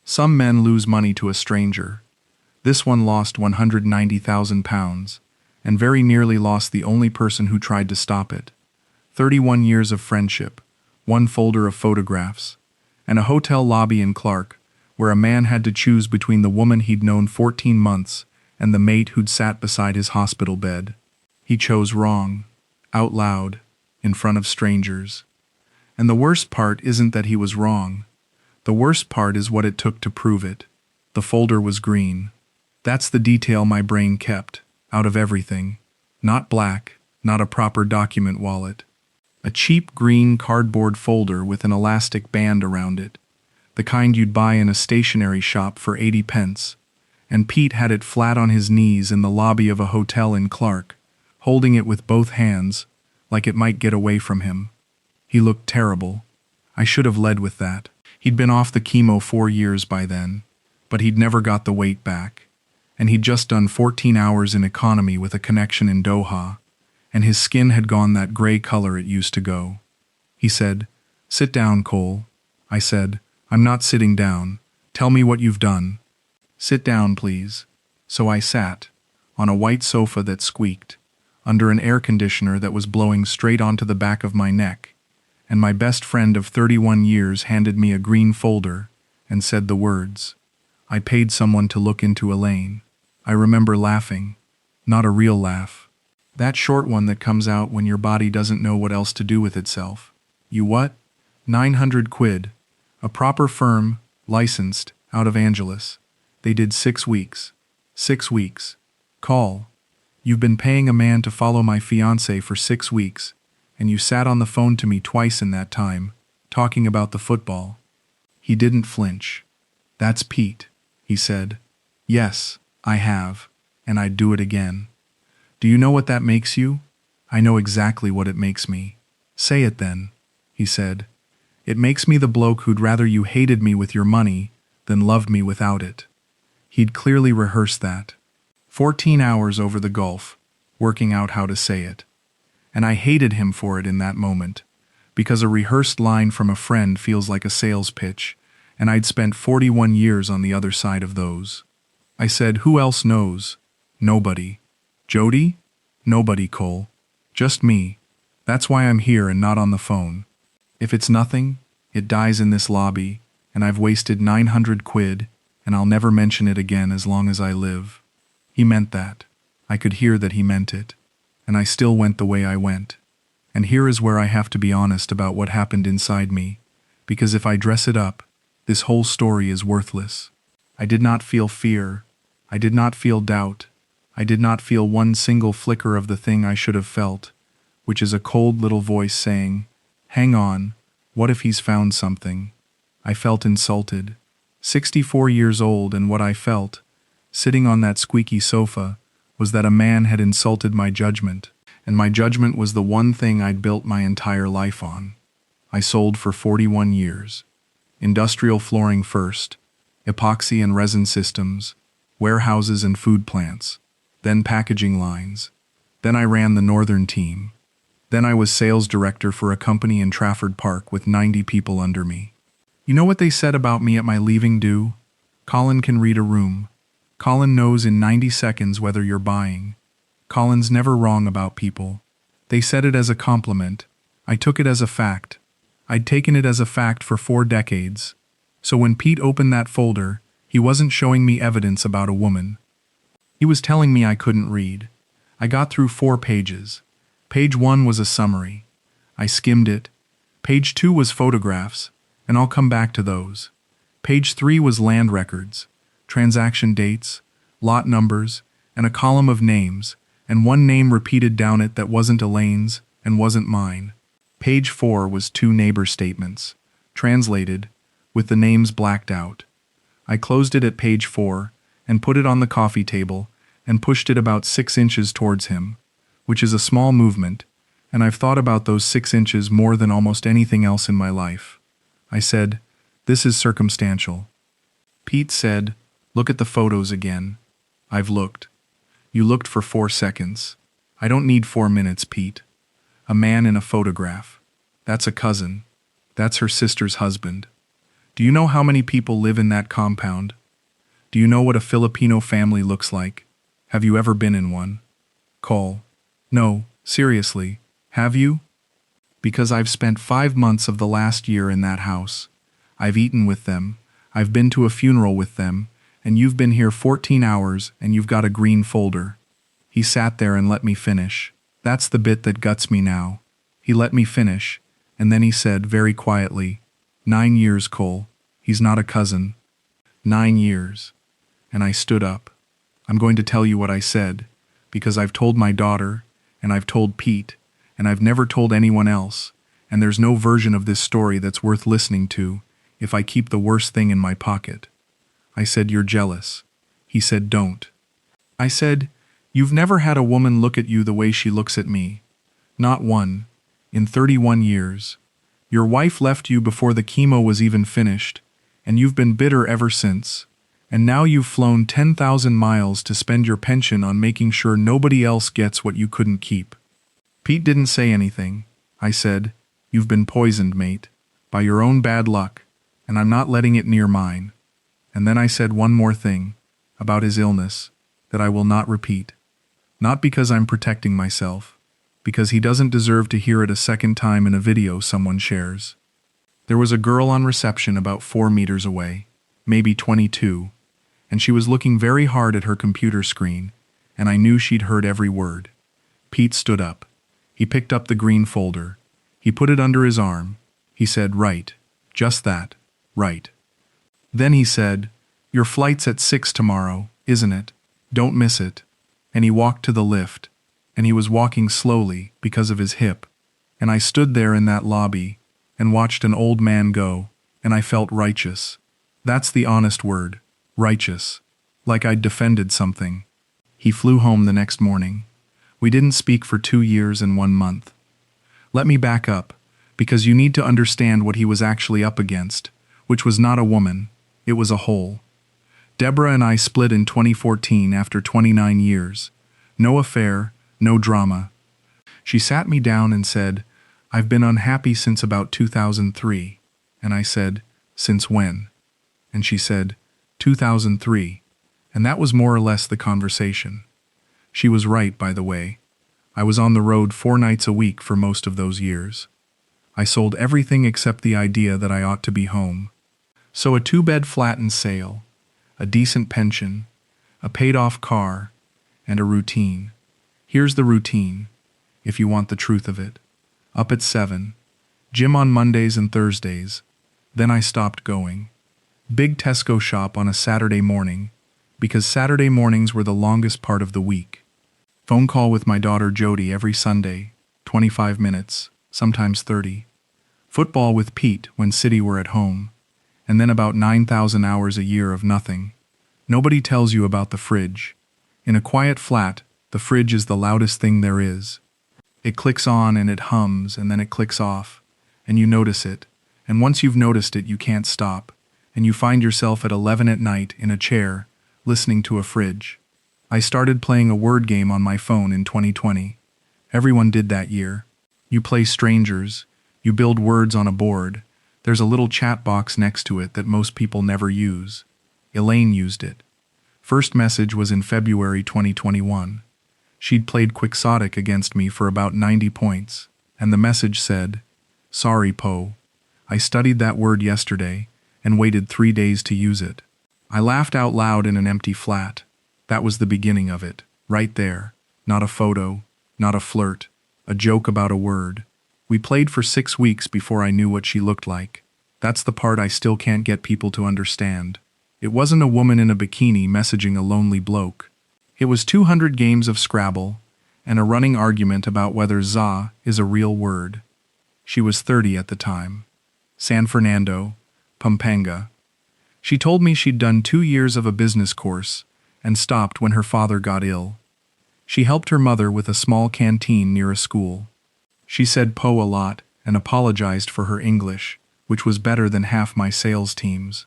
Some men lose money to a stranger. This one lost £190,000, and very nearly lost the only person who tried to stop it. 31 years of friendship, one folder of photographs, and a hotel lobby in Clark, where a man had to choose between the woman he'd known 14 months and the mate who'd sat beside his hospital bed. He chose wrong, out loud, in front of strangers. And the worst part isn't that he was wrong. The worst part is what it took to prove it. The folder was green. That's the detail my brain kept, out of everything. Not black, not a proper document wallet. A cheap green cardboard folder with an elastic band around it, the kind you'd buy in a stationery shop for 80 pence. And Pete had it flat on his knees in the lobby of a hotel in Clark, holding it with both hands, like it might get away from him. He looked terrible. I should have led with that. He'd been off the chemo 4 years by then, but he'd never got the weight back. And he'd just done 14 hours in economy with a connection in Doha, and his skin had gone that gray color it used to go. He said, "Sit down, Cole." I said, "I'm not sitting down. Tell me what you've done." "Sit down, please." So I sat, on a white sofa that squeaked, under an air conditioner that was blowing straight onto the back of my neck, and my best friend of 31 years handed me a green folder and said the words, "I paid someone to look into Elaine." I remember laughing. Not a real laugh. That short one that comes out when your body doesn't know what else to do with itself. "You what?" 900 quid. A proper firm, licensed, out of Angeles. They did 6 weeks. 6 weeks. Call. "You've been paying a man to follow my fiancé for 6 weeks, and you sat on the phone to me twice in that time, talking about the football." He didn't flinch. "That's Pete," he said. "Yes, I have, and I'd do it again." "Do you know what that makes you?" "I know exactly what it makes me." "Say it then," he said. "It makes me the bloke who'd rather you hated me with your money than loved me without it." He'd clearly rehearsed that. 14 hours over the Gulf, working out how to say it. And I hated him for it in that moment, because a rehearsed line from a friend feels like a sales pitch, and I'd spent 41 years on the other side of those. I said, "Who else knows?" "Nobody." "Jody?" "Nobody, Cole. Just me. That's why I'm here and not on the phone. If it's nothing, it dies in this lobby, and I've wasted 900 quid, and I'll never mention it again as long as I live." He meant that. I could hear that he meant it. And I still went the way I went. And here is where I have to be honest about what happened inside me, because if I dress it up, this whole story is worthless. I did not feel fear. I did not feel doubt. I did not feel one single flicker of the thing I should have felt, which is a cold little voice saying, "Hang on, what if he's found something?" I felt insulted. 64 years old, and what I felt, sitting on that squeaky sofa, was that a man had insulted my judgment, and my judgment was the one thing I'd built my entire life on. I sold for 41 years. Industrial flooring first, epoxy and resin systems, warehouses and food plants, then packaging lines. Then I ran the northern team. Then I was sales director for a company in Trafford Park with 90 people under me. You know what they said about me at my leaving do? Colin can read a room. Colin knows in 90 seconds whether you're buying. Colin's never wrong about people. They said it as a compliment. I took it as a fact. I'd taken it as a fact for 4 decades. So when Pete opened that folder, he wasn't showing me evidence about a woman. He was telling me I couldn't read. I got through 4 pages. Page 1 was a summary. I skimmed it. Page 2 was photographs, and I'll come back to those. Page 3 was land records, transaction dates, lot numbers, and a column of names, and one name repeated down it that wasn't Elaine's and wasn't mine. Page 4 was 2 neighbor statements, translated, with the names blacked out. I closed it at page 4 and put it on the coffee table and pushed it about 6 inches towards him, which is a small movement, and I've thought about those 6 inches more than almost anything else in my life. I said, "This is circumstantial." Pete said, "Look at the photos again." I've looked. You looked for 4 seconds. I don't need 4 minutes, Pete. A man in a photograph. That's a cousin. That's her sister's husband. Do you know how many people live in that compound? Do you know what a Filipino family looks like? Have you ever been in one? Cole. No, seriously, have you? Because I've spent 5 months of the last year in that house. I've eaten with them, I've been to a funeral with them, and you've been here 14 hours and you've got a green folder. He sat there and let me finish. That's the bit that guts me now. He let me finish, and then he said very quietly, 9 years, Cole. He's not a cousin. 9 years. And I stood up. I'm going to tell you what I said, because I've told my daughter, and I've told Pete, and I've never told anyone else, and there's no version of this story that's worth listening to if I keep the worst thing in my pocket. I said, you're jealous. He said, don't. I said, you've never had a woman look at you the way she looks at me. Not one. In 31 years. Your wife left you before the chemo was even finished, and you've been bitter ever since. And now you've flown 10,000 miles to spend your pension on making sure nobody else gets what you couldn't keep. Pete didn't say anything. I said, you've been poisoned, mate, by your own bad luck, and I'm not letting it near mine. And then I said one more thing, about his illness, that I will not repeat. Not because I'm protecting myself, because he doesn't deserve to hear it a second time in a video someone shares. There was a girl on reception about 4 meters away, maybe 22, and she was looking very hard at her computer screen, and I knew she'd heard every word. Pete stood up. He picked up the green folder. He put it under his arm. He said, right. Just that. Right. Then he said, your flight's at 6 tomorrow, isn't it? Don't miss it. And he walked to the lift, and he was walking slowly because of his hip, and I stood there in that lobby and watched an old man go, and I felt righteous. That's the honest word, righteous. Like I'd defended something. He flew home the next morning. We didn't speak for 2 years and 1 month. Let me back up, because you need to understand what he was actually up against, which was not a woman, it was a hole. Deborah and I split in 2014 after 29 years. No affair, no drama. She sat me down and said, I've been unhappy since about 2003. And I said, since when? And she said, 2003. And that was more or less the conversation. She was right, by the way. I was on the road 4 nights a week for most of those years. I sold everything except the idea that I ought to be home. So a 2-bed flat and sale, a decent pension, a paid-off car, and a routine. Here's the routine, if you want the truth of it. Up at 7, gym on Mondays and Thursdays. Then I stopped going. Big Tesco shop on a Saturday morning, because Saturday mornings were the longest part of the week. Phone call with my daughter Jody every Sunday, 25 minutes, sometimes 30. Football with Pete when City were at home. And then about 9,000 hours a year of nothing. Nobody tells you about the fridge. In a quiet flat, the fridge is the loudest thing there is. It clicks on and it hums and then it clicks off, and you notice it, and once you've noticed it you can't stop, and you find yourself at 11 at night in a chair, listening to a fridge. I started playing a word game on my phone in 2020. Everyone did that year. You play strangers, you build words on a board. There's a little chat box next to it that most people never use. Elaine used it. First message was in February 2021. She'd played quixotic against me for about 90 points, and the message said, sorry, Po. I studied that word yesterday and waited 3 days to use it. I laughed out loud in an empty flat. That was the beginning of it, right there. Not a photo, not a flirt, a joke about a word. We played for 6 weeks before I knew what she looked like. That's the part I still can't get people to understand. It wasn't a woman in a bikini messaging a lonely bloke. It was 200 games of Scrabble and a running argument about whether za is a real word. She was 30 at the time. San Fernando, Pampanga. She told me she'd done 2 years of a business course and stopped when her father got ill. She helped her mother with a small canteen near a school. She said Po a lot and apologized for her English, which was better than half my sales team's.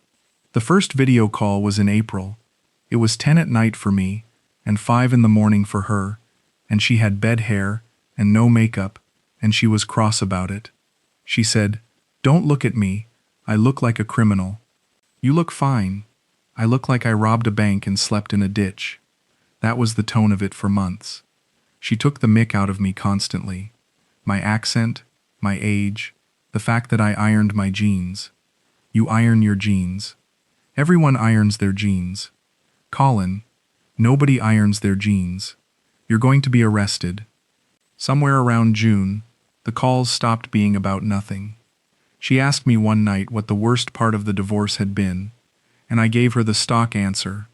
The first video call was in April. It was 10 at night for me and 5 in the morning for her, and she had bed hair and no makeup, and she was cross about it. She said, "Don't look at me, I look like a criminal." You look fine. I look like I robbed a bank and slept in a ditch. That was the tone of it for months. She took the mick out of me constantly. My accent, my age, the fact that I ironed my jeans. You iron your jeans. Everyone irons their jeans. Colin, nobody irons their jeans. You're going to be arrested. Somewhere around June, the calls stopped being about nothing. She asked me one night what the worst part of the divorce had been, and I gave her the stock answer,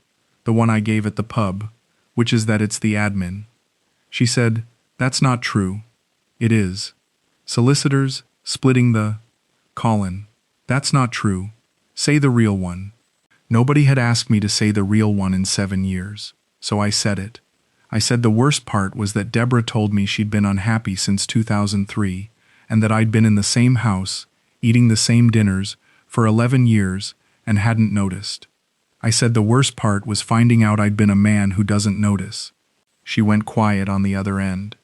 the one I gave at the pub, which is that it's the admin. She said, "That's not true." "It is. Solicitors, splitting the—" "Colin, that's not true. Say the real one." Nobody had asked me to say the real one in 7 years, so I said it. I said the worst part was that Deborah told me she'd been unhappy since 2003, and that I'd been in the same house, eating the same dinners, for 11 years, and hadn't noticed. I said the worst part was finding out I'd been a man who doesn't notice. She went quiet on the other end.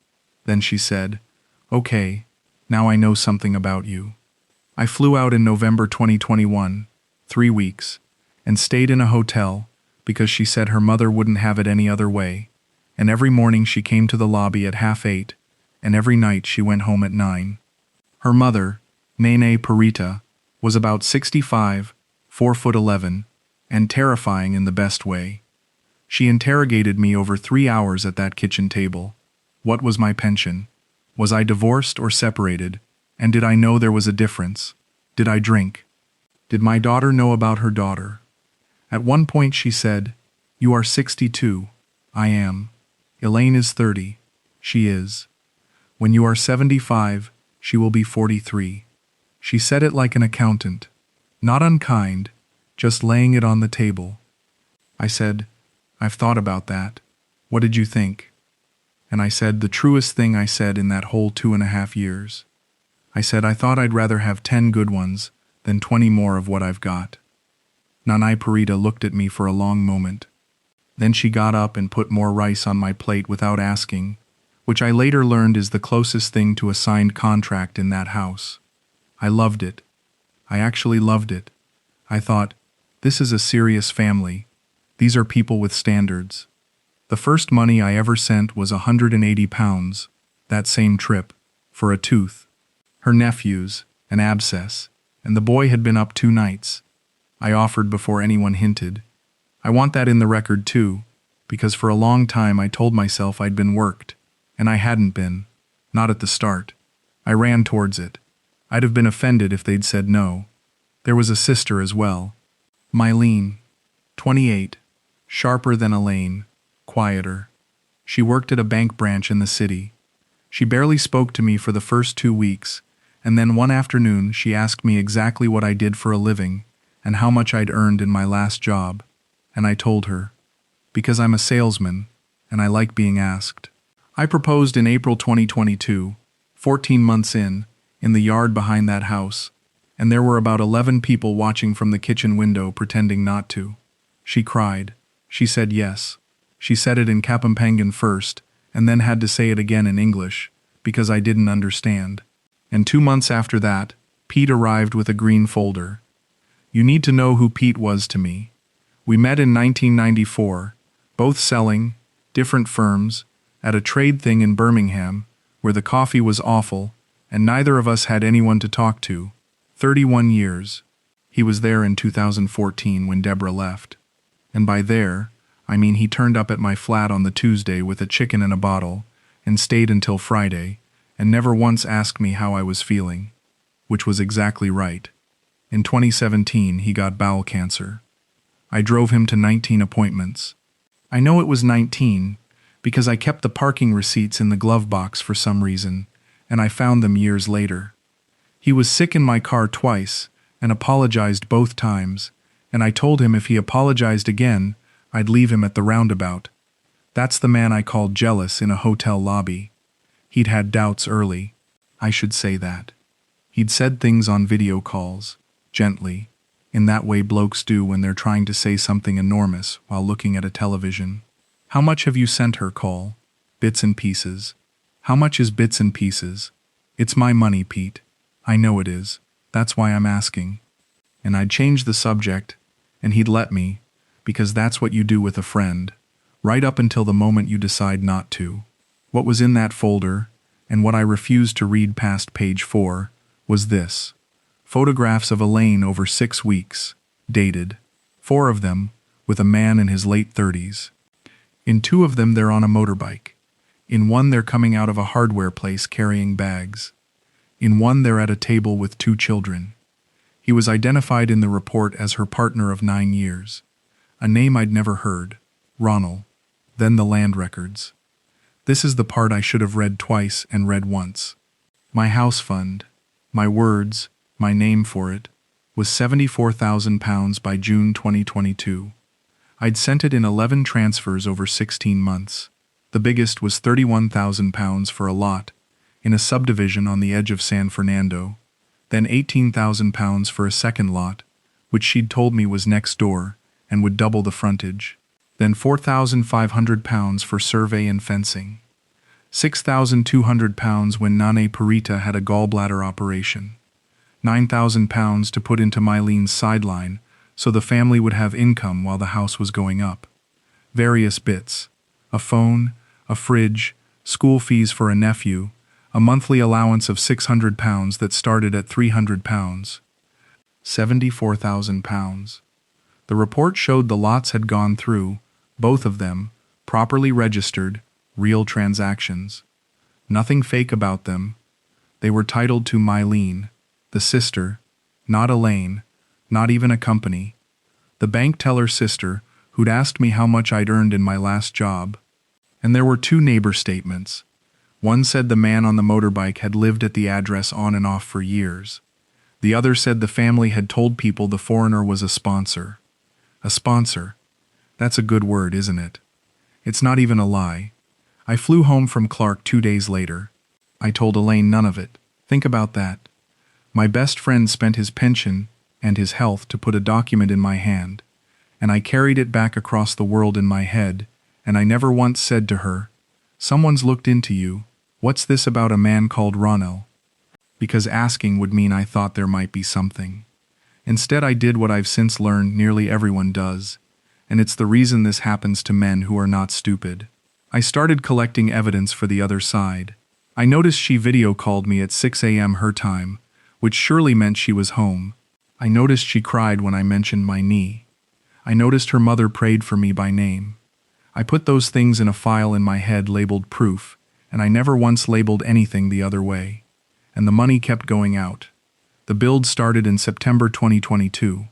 Then she said, "Okay, now I know something about you." I flew out in November 2021, 3 weeks, and stayed in a hotel because she said her mother wouldn't have it any other way, and every morning she came to the lobby at 8:30, and every night she went home at 9. Her mother, Nene Parita, was about 65, 4'11", and terrifying in the best way. She interrogated me over 3 hours at that kitchen table. What was my pension? Was I divorced or separated? And did I know there was a difference? Did I drink? Did my daughter know about her daughter? At one point she said, "You are 62. I am. Elaine is 30. She is. When you are 75, she will be 43. She said it like an accountant. Not unkind, just laying it on the table. I said, "I've thought about that. What did you think?" And I said the truest thing I said in that whole 2.5 years. I said I thought I'd rather have 10 good ones than 20 more of what I've got. Nanay Parita looked at me for a long moment. Then she got up and put more rice on my plate without asking, which I later learned is the closest thing to a signed contract in that house. I loved it. I actually loved it. I thought, this is a serious family. These are people with standards. The first money I ever sent was £180, that same trip, for a tooth. Her nephew's, an abscess, and the boy had been up 2 nights. I offered before anyone hinted. I want that in the record too, because for a long time I told myself I'd been worked, and I hadn't been. Not at the start. I ran towards it. I'd have been offended if they'd said no. There was a sister as well. Mylene, 28, sharper than Elaine, quieter. She worked at a bank branch in the city. She barely spoke to me for the first 2 weeks, and then one afternoon she asked me exactly what I did for a living and how much I'd earned in my last job, and I told her. Because I'm a salesman, and I like being asked. I proposed in April 2022, 14 months in the yard behind that house, and there were about 11 people watching from the kitchen window pretending not to. She cried. She said yes. She said it in Kapampangan first, and then had to say it again in English, because I didn't understand. And 2 months after that, Pete arrived with a green folder. You need to know who Pete was to me. We met in 1994, both selling, different firms, at a trade thing in Birmingham, where the coffee was awful, and neither of us had anyone to talk to. 31 years. He was there in 2014 when Deborah left. And by there, I mean he turned up at my flat on the Tuesday with a chicken and a bottle, and stayed until Friday, and never once asked me how I was feeling. Which was exactly right. In 2017, he got bowel cancer. I drove him to 19 appointments. I know it was 19 because I kept the parking receipts in the glove box for some reason, and I found them years later. He was sick in my car twice and apologized both times, and I told him if he apologized again, I'd leave him at the roundabout. That's the man I called jealous in a hotel lobby. He'd had doubts early. I should say that. He'd said things on video calls. Gently, in that way blokes do when they're trying to say something enormous while looking at a television. How much have you sent her, Cole? Bits and pieces. How much is bits and pieces? It's my money, Pete. I know it is. That's why I'm asking. And I'd change the subject, And he'd let me, because that's what you do with a friend, right up until the moment you decide not to. What was in that folder, and what I refused to read past page 4, was this. Photographs of Elaine over 6 weeks, dated. 4 of them, with a man in his late 30s. In 2 of them they're on a motorbike. In 1 they're coming out of a hardware place carrying bags. In 1 they're at a table with 2 children. He was identified in the report as her partner of 9 years. A name I'd never heard. Ronald. Then the land records. This is the part I should have read twice and read once. My house fund, my words, my name for it, was £74,000 by June 2022. I'd sent it in 11 transfers over 16 months. The biggest was £31,000 for a lot, in a subdivision on the edge of San Fernando, then £18,000 for a second lot, which she'd told me was next door and would double the frontage, then £4,500 for survey and fencing, £6,200 when Nane Parita had a gallbladder operation, £9,000 to put into Mylene's sideline so the family would have income while the house was going up, various bits, a phone, a fridge, school fees for a nephew, a monthly allowance of £600 that started at £300, £74,000. The report showed the lots had gone through, both of them, properly registered, real transactions. Nothing fake about them. They were titled to Mylene, the sister, not Elaine, not even a company. The bank teller's sister, who'd asked me how much I'd earned in my last job. And there were 2 neighbor statements. One said the man on the motorbike had lived at the address on and off for years. The other said the family had told people the foreigner was a sponsor. A sponsor. That's a good word, isn't it? It's not even a lie. I flew home from Clark 2 days later. I told Elaine none of it. Think about that. My best friend spent his pension and his health to put a document in my hand, and I carried it back across the world in my head, and I never once said to her, "Someone's looked into you. What's this about a man called Ronald?" Because asking would mean I thought there might be something. Instead, I did what I've since learned nearly everyone does, and it's the reason this happens to men who are not stupid. I started collecting evidence for the other side. I noticed she video called me at 6 a.m. her time, which surely meant she was home. I noticed she cried when I mentioned my knee. I noticed her mother prayed for me by name. I put those things in a file in my head labeled proof, and I never once labeled anything the other way. And the money kept going out. The build started in September 2022.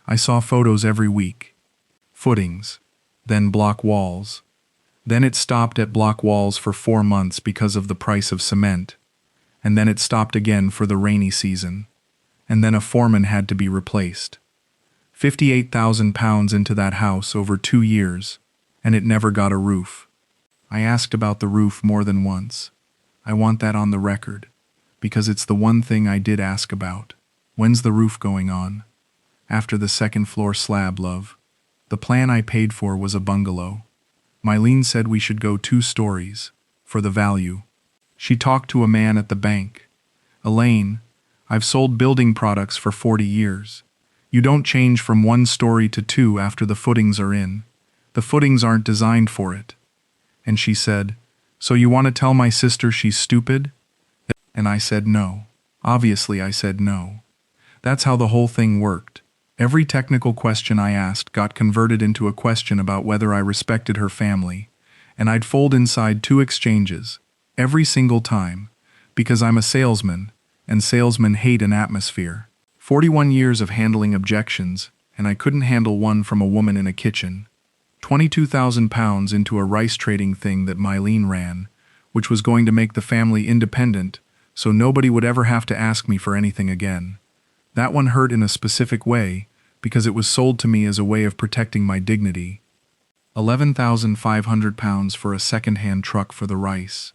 I saw photos every week. Footings. Then block walls. Then it stopped at block walls for 4 months because of the price of cement. And then it stopped again for the rainy season. And then a foreman had to be replaced. £58,000 into that house over 2 years, and it never got a roof. I asked about the roof more than once. I want that on the record, because it's the one thing I did ask about. When's the roof going on? After the second floor slab, love. The plan I paid for was a bungalow. Mylene said we should go 2 stories, for the value. She talked to a man at the bank. Elaine, I've sold building products for 40 years. You don't change from 1 story to 2 after the footings are in. The footings aren't designed for it. And she said, "So you want to tell my sister she's stupid?" And I said no. Obviously I said no. That's how the whole thing worked. Every technical question I asked got converted into a question about whether I respected her family, and I'd fold inside 2 exchanges, every single time, because I'm a salesman, and salesmen hate an atmosphere. 41 years of handling objections, and I couldn't handle one from a woman in a kitchen. £22,000 into a rice trading thing that Mylene ran, which was going to make the family independent, so nobody would ever have to ask me for anything again. That one hurt in a specific way, because it was sold to me as a way of protecting my dignity. £11,500 for a second-hand truck for the rice.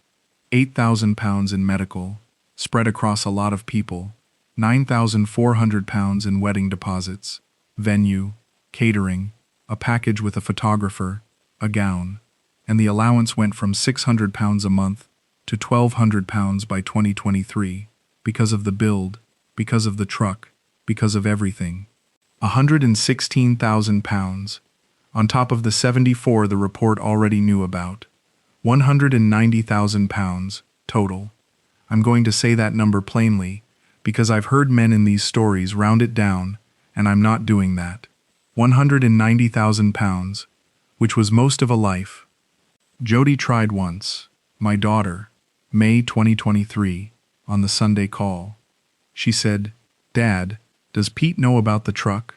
£8,000 in medical, spread across a lot of people. £9,400 in wedding deposits, venue, catering, a package with a photographer, a gown, and the allowance went from £600 a month to £1,200 by 2023, because of the build, because of the truck, because of everything. £116,000, on top of the 74 the report already knew about. £190,000 total. I'm going to say that number plainly, because I've heard men in these stories round it down, and I'm not doing that. £190,000, which was most of a life. Jody tried once, my daughter, May 2023, on the Sunday call. She said, "Dad, does Pete know about the truck?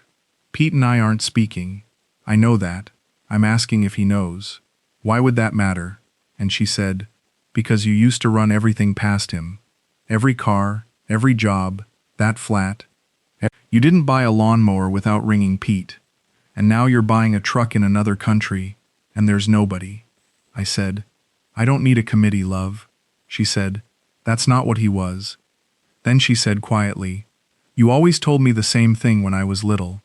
Pete and I aren't speaking. I know that. I'm asking if he knows. Why would that matter?" And she said, "Because you used to run everything past him. Every car, every job, that flat. You didn't buy a lawnmower without ringing Pete. And now you're buying a truck in another country, and there's nobody." I said, "I don't need a committee, love." She said, "That's not what he was." Then she said quietly, "You always told me the same thing when I was little.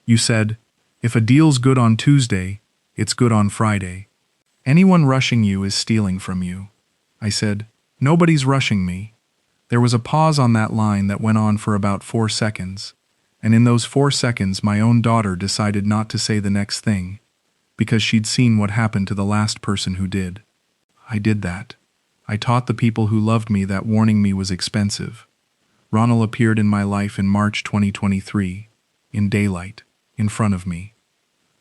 You said, if a deal's good on Tuesday, it's good on Friday. Anyone rushing you is stealing from you." I said, "Nobody's rushing me." There was a pause on that line that went on for about 4 seconds, and in those 4 seconds my own daughter decided not to say the next thing, because she'd seen what happened to the last person who did. I did that. I taught the people who loved me that warning me was expensive. Ronald appeared in my life in March 2023, in daylight, in front of me.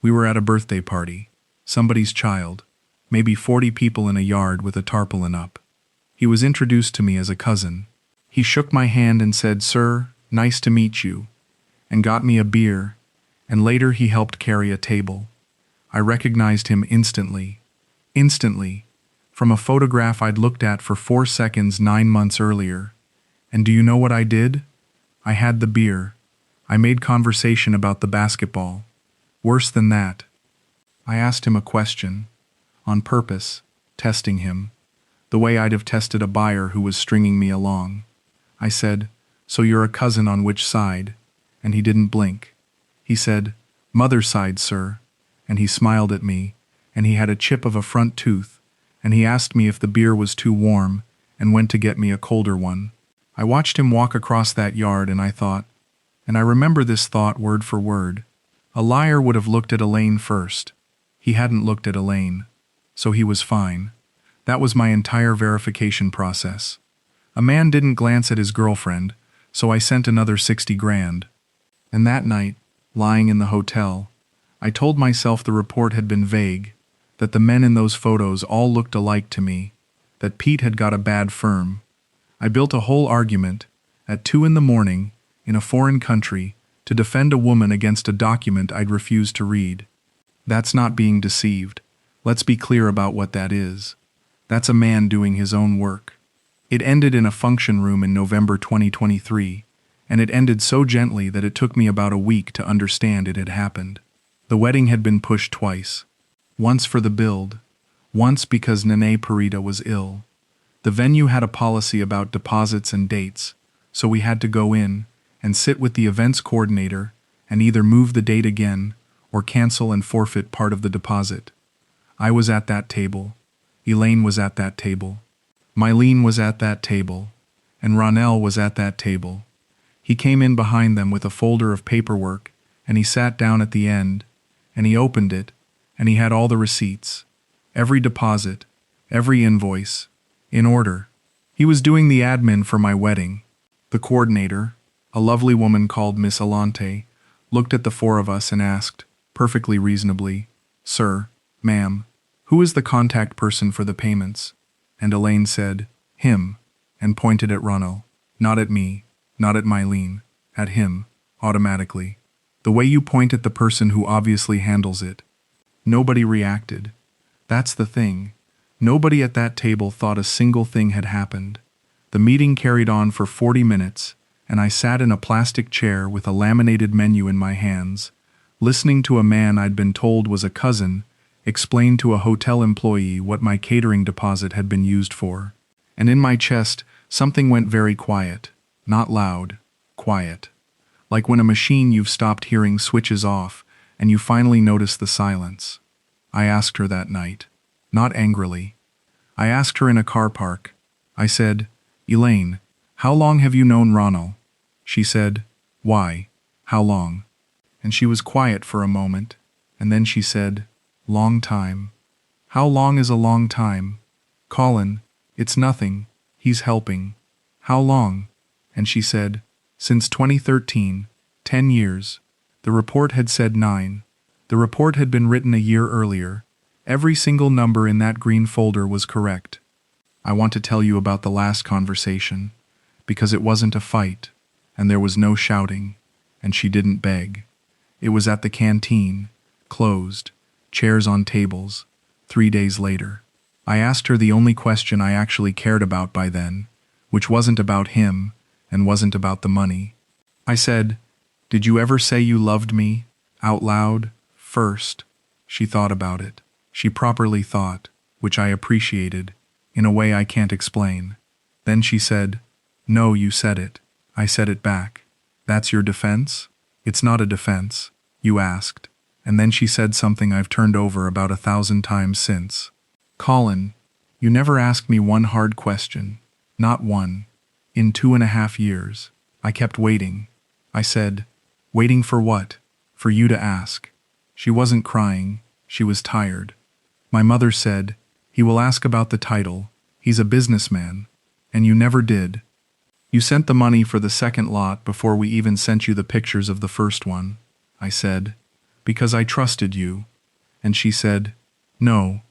We were at a birthday party, somebody's child, maybe 40 people in a yard with a tarpaulin up. He was introduced to me as a cousin. He shook my hand and said, "Sir, nice to meet you," and got me a beer, and later he helped carry a table. I recognized him instantly. Instantly. From a photograph I'd looked at for 4 seconds 9 months earlier. And do you know what I did? I had the beer. I made conversation about the basketball. Worse than that. I asked him a question. On purpose, testing him. The way I'd have tested a buyer who was stringing me along. I said, "So you're a cousin on which side?" And he didn't blink. He said, "Mother's side, sir." And he smiled at me, and he had a chip of a front tooth, and he asked me if the beer was too warm, and went to get me a colder one. I watched him walk across that yard and I thought, and I remember this thought word for word, a liar would have looked at Elaine first. He hadn't looked at Elaine. So he was fine. That was my entire verification process. A man didn't glance at his girlfriend, so I sent another 60 grand. And that night, lying in the hotel, I told myself the report had been vague, that the men in those photos all looked alike to me, that Pete had got a bad firm. I built a whole argument, at 2 in the morning, in a foreign country, to defend a woman against a document I'd refused to read. That's not being deceived. Let's be clear about what that is. That's a man doing his own work. It ended in a function room in November 2023, and it ended so gently that it took me about a week to understand it had happened. The wedding had been pushed twice. Once for the build, once because Nene Parita was ill. The venue had a policy about deposits and dates, so we had to go in and sit with the events coordinator and either move the date again or cancel and forfeit part of the deposit. I was at that table. Elaine was at that table. Mylene was at that table. And Ronell was at that table. He came in behind them with a folder of paperwork, and he sat down at the end, and he opened it, and he had all the receipts, every deposit, every invoice, in order. He was doing the admin for my wedding. The coordinator, a lovely woman called Miss Alante, looked at the 4 of us and asked, perfectly reasonably, "Sir, ma'am, who is the contact person for the payments?" And Elaine said, "Him," and pointed at Ronald. Not at me, not at Mylene, at him, automatically. The way you point at the person who obviously handles it. Nobody reacted. That's the thing. Nobody at that table thought a single thing had happened. The meeting carried on for 40 minutes, and I sat in a plastic chair with a laminated menu in my hands, listening to a man I'd been told was a cousin explain to a hotel employee what my catering deposit had been used for. And in my chest, something went very quiet. Not loud, quiet. Like when a machine you've stopped hearing switches off and you finally notice the silence. I asked her that night. Not angrily. I asked her in a car park. I said, "Elaine, how long have you known Ronald?" She said, "Why? How long?" And she was quiet for a moment, and then she said, "Long time." "How long is a long time?" "Colin, it's nothing, he's helping." "How long?" And she said, "Since 2013, 10 years. The report had said 9. The report had been written a year earlier. Every single number in that green folder was correct. I want to tell you about the last conversation, because it wasn't a fight, and there was no shouting, and she didn't beg. It was at the canteen, closed, chairs on tables, 3 days later. I asked her the only question I actually cared about by then, which wasn't about him, and wasn't about the money. I said, "Did you ever say you loved me, out loud, first?" She thought about it. She properly thought, which I appreciated, in a way I can't explain. Then she said, "No, you said it." I said it back. "That's your defense?" "It's not a defense," you asked. And then she said something I've turned over about 1,000 times since. "Colin, you never asked me one hard question. Not one. In 2.5 years. I kept waiting." I said, "Waiting for what?" "For you to ask." She wasn't crying. She was tired. My mother said, "He will ask about the title. He's a businessman." And you never did. You sent the money for the second lot before we even sent you the pictures of the first one. I said, "Because I trusted you." And she said, "No,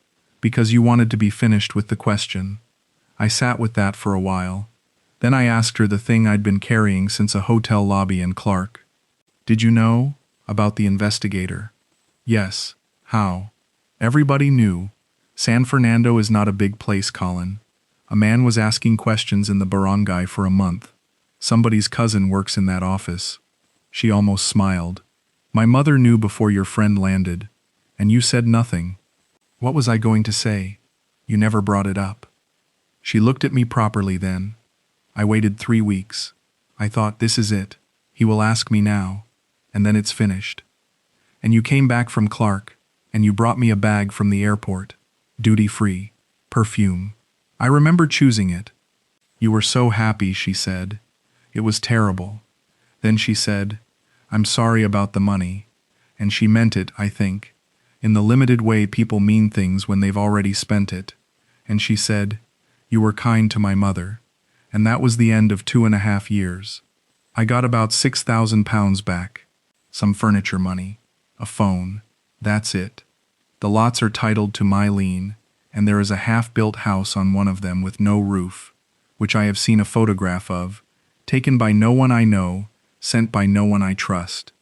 because you wanted to be finished with the question." I sat with that for a while. Then I asked her the thing I'd been carrying since a hotel lobby in Clark. "Did you know about the investigator?" "Yes." "How?" "Everybody knew. San Fernando is not a big place, Colin. A man was asking questions in the barangay for a month. Somebody's cousin works in that office." She almost smiled. "My mother knew before your friend landed, and you said nothing." What was I going to say? You never brought it up. She looked at me properly then. I waited 3 weeks. I thought, this is it. He will ask me now. And then it's finished. And you came back from Clark, and you brought me a bag from the airport. Duty-free. Perfume. I remember choosing it. You were so happy, she said. It was terrible. Then she said, "I'm sorry about the money." And she meant it, I think, in the limited way people mean things when they've already spent it. And she said, "You were kind to my mother." And that was the end of 2.5 years. I got about £6,000 back. Some furniture money. A phone. That's it. The lots are titled to my lien, and there is a half-built house on one of them with no roof, which I have seen a photograph of, taken by no one I know, sent by no one I trust.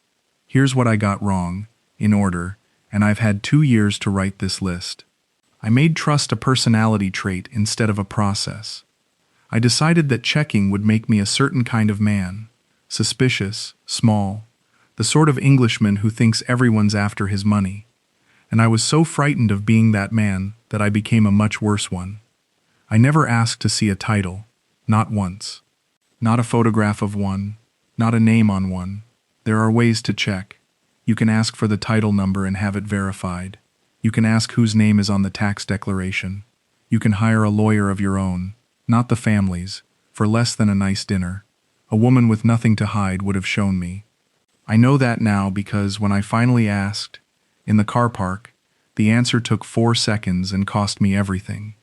Here's what I got wrong, in order, and I've had 2 years to write this list. I made trust a personality trait instead of a process. I decided that checking would make me a certain kind of man, suspicious, small, the sort of Englishman who thinks everyone's after his money. And I was so frightened of being that man that I became a much worse one. I never asked to see a title, not once. Not a photograph of one, not a name on one. There are ways to check. You can ask for the title number and have it verified. You can ask whose name is on the tax declaration. You can hire a lawyer of your own, not the family's, for less than a nice dinner. A woman with nothing to hide would have shown me. I know that now because when I finally asked, in the car park, the answer took 4 seconds and cost me everything.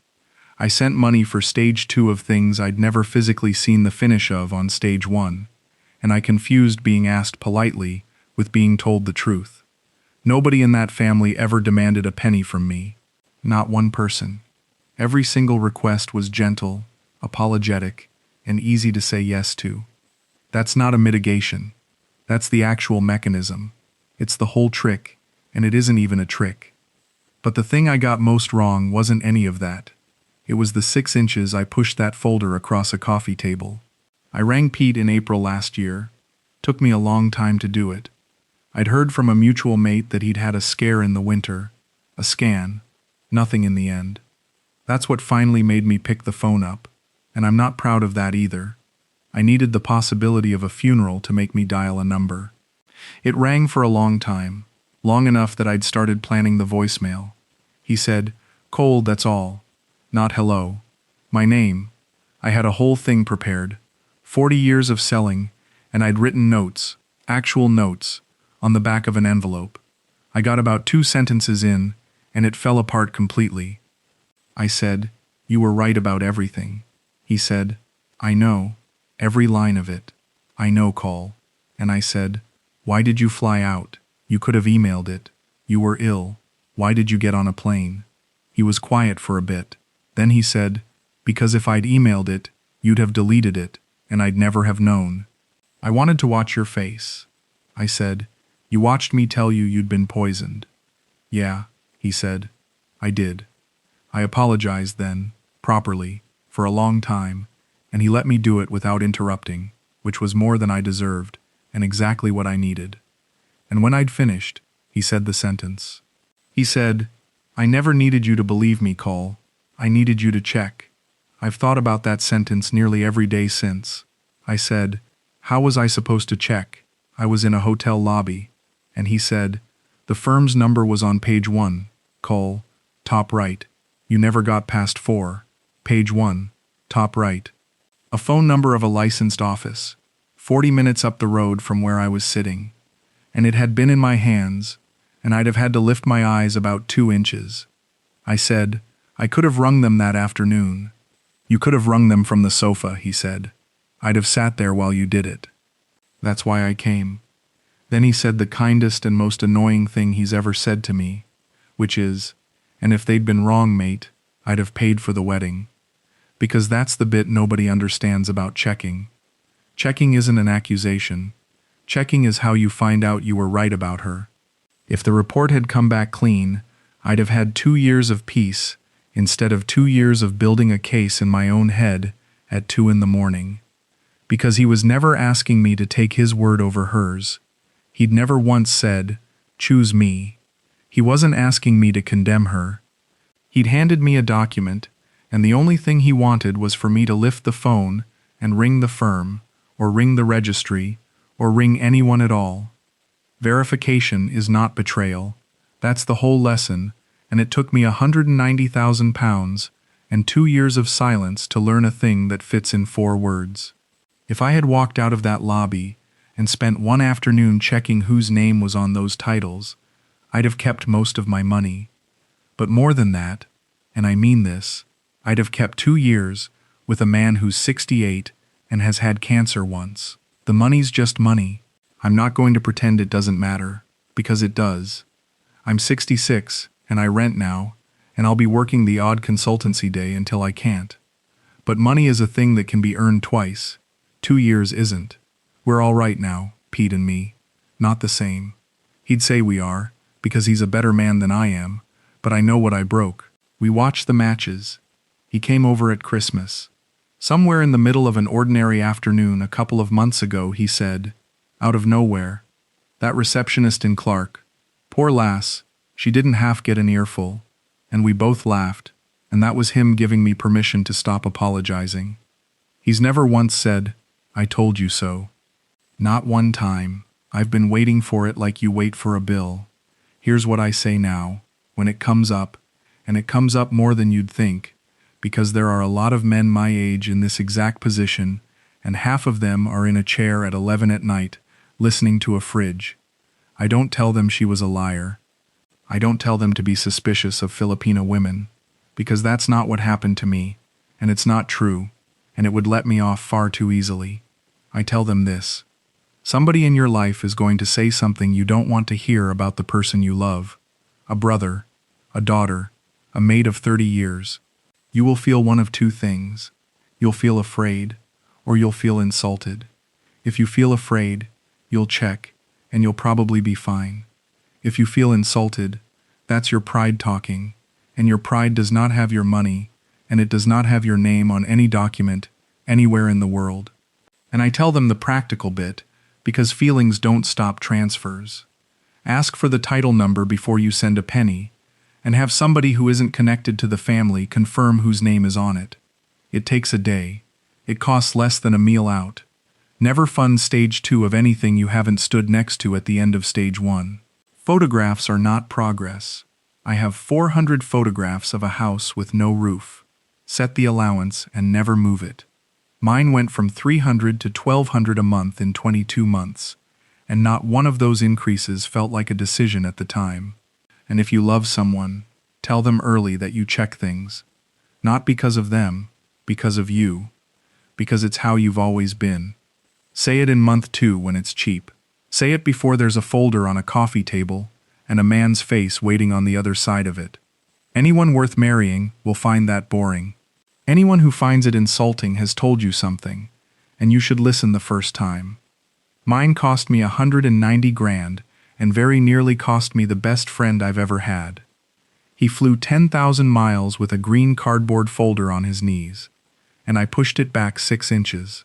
I sent money for stage 2 of things I'd never physically seen the finish of on stage 1, and I confused being asked politely with being told the truth. Nobody in that family ever demanded a penny from me. Not one person. Every single request was gentle, apologetic, and easy to say yes to. That's not a mitigation. That's the actual mechanism. It's the whole trick, and it isn't even a trick. But the thing I got most wrong wasn't any of that. It was the 6 inches I pushed that folder across a coffee table. I rang Pete in April last year. Took me a long time to do it. I'd heard from a mutual mate that he'd had a scare in the winter. A scan. Nothing in the end. That's what finally made me pick the phone up, and I'm not proud of that either. I needed the possibility of a funeral to make me dial a number. It rang for a long time, long enough that I'd started planning the voicemail. He said, "Cole, that's all. Not hello. My name." I had a whole thing prepared. 40 years of selling, and I'd written notes, actual notes, on the back of an envelope. I got about 2 sentences in, and it fell apart completely. I said, "You were right about everything." He said, "I know. Every line of it. I know, Col." And I said, "Why did you fly out? You could have emailed it. You were ill. Why did you get on a plane?" He was quiet for a bit. Then he said, "Because if I'd emailed it, you'd have deleted it, and I'd never have known." I wanted to watch your face. I said, "You watched me tell you you'd been poisoned." "Yeah," he said. "I did." I apologized then, properly, for a long time, and he let me do it without interrupting, which was more than I deserved, and exactly what I needed. And when I'd finished, he said the sentence. He said, "I never needed you to believe me, Col. I needed you to check." I've thought about that sentence nearly every day since. I said, "How was I supposed to check? I was in a hotel lobby." And he said, "The firm's number was on page 1, Col, top right. You never got past 4. Page 1, top right. A phone number of a licensed office, 40 minutes up the road from where I was sitting. And it had been in my hands, and I'd have had to lift my eyes about 2 inches. I said, I could have rung them that afternoon." "You could have rung them from the sofa," he said. "I'd have sat there while you did it. That's why I came." Then he said the kindest and most annoying thing he's ever said to me, which is, "And if they'd been wrong, mate, I'd have paid for the wedding." Because that's the bit nobody understands about checking. Checking isn't an accusation. Checking is how you find out you were right about her. If the report had come back clean, I'd have had 2 years of peace instead of 2 years of building a case in my own head at 2 in the morning. Because he was never asking me to take his word over hers. He'd never once said, "Choose me." He wasn't asking me to condemn her. He'd handed me a document, and the only thing he wanted was for me to lift the phone and ring the firm, or ring the registry, or ring anyone at all. Verification is not betrayal. That's the whole lesson, and it took me £190,000 and 2 years of silence to learn a thing that fits in 4 words. If I had walked out of that lobby and spent one afternoon checking whose name was on those titles, I'd have kept most of my money. But more than that, and I mean this, I'd have kept 2 years with a man who's 68 and has had cancer once. The money's just money. I'm not going to pretend it doesn't matter, because it does. I'm 66, and I rent now, and I'll be working the odd consultancy day until I can't. But money is a thing that can be earned twice. 2 years isn't. We're all right now, Pete and me. Not the same. He'd say we are, because he's a better man than I am, but I know what I broke. We watched the matches. He came over at Christmas. Somewhere in the middle of an ordinary afternoon a couple of months ago, he said, out of nowhere, "That receptionist in Clark. Poor lass, she didn't half get an earful." And we both laughed, and that was him giving me permission to stop apologizing. He's never once said, "I told you so." Not one time. I've been waiting for it like you wait for a bill. Here's what I say now, when it comes up, and it comes up more than you'd think, because there are a lot of men my age in this exact position, and half of them are in a chair at 11 at night, listening to a fridge. I don't tell them she was a liar. I don't tell them to be suspicious of Filipina women, because that's not what happened to me, and it's not true, and it would let me off far too easily. I tell them this. Somebody in your life is going to say something you don't want to hear about the person you love. A brother, a daughter, a mate of 30 years. You will feel one of 2 things. You'll feel afraid, or you'll feel insulted. If you feel afraid, you'll check, and you'll probably be fine. If you feel insulted, that's your pride talking, and your pride does not have your money, and it does not have your name on any document, anywhere in the world. And I tell them the practical bit, because feelings don't stop transfers. Ask for the title number before you send a penny, and have somebody who isn't connected to the family confirm whose name is on it. It takes a day. It costs less than a meal out. Never fund stage 2 of anything you haven't stood next to at the end of stage 1. Photographs are not progress. I have 400 photographs of a house with no roof. Set the allowance and never move it. Mine went from $300 to $1,200 a month in 22 months, And not one of those increases felt like a decision at the time. And if you love someone, tell them early that you check things. Not because of them, because of you. Because it's how you've always been. Say it in month 2 when it's cheap. Say it before there's a folder on a coffee table and a man's face waiting on the other side of it. Anyone worth marrying will find that boring. Anyone who finds it insulting has told you something, and you should listen the first time. Mine cost me 190 grand and very nearly cost me the best friend I've ever had. He flew 10,000 miles with a green cardboard folder on his knees, and I pushed it back 6 inches.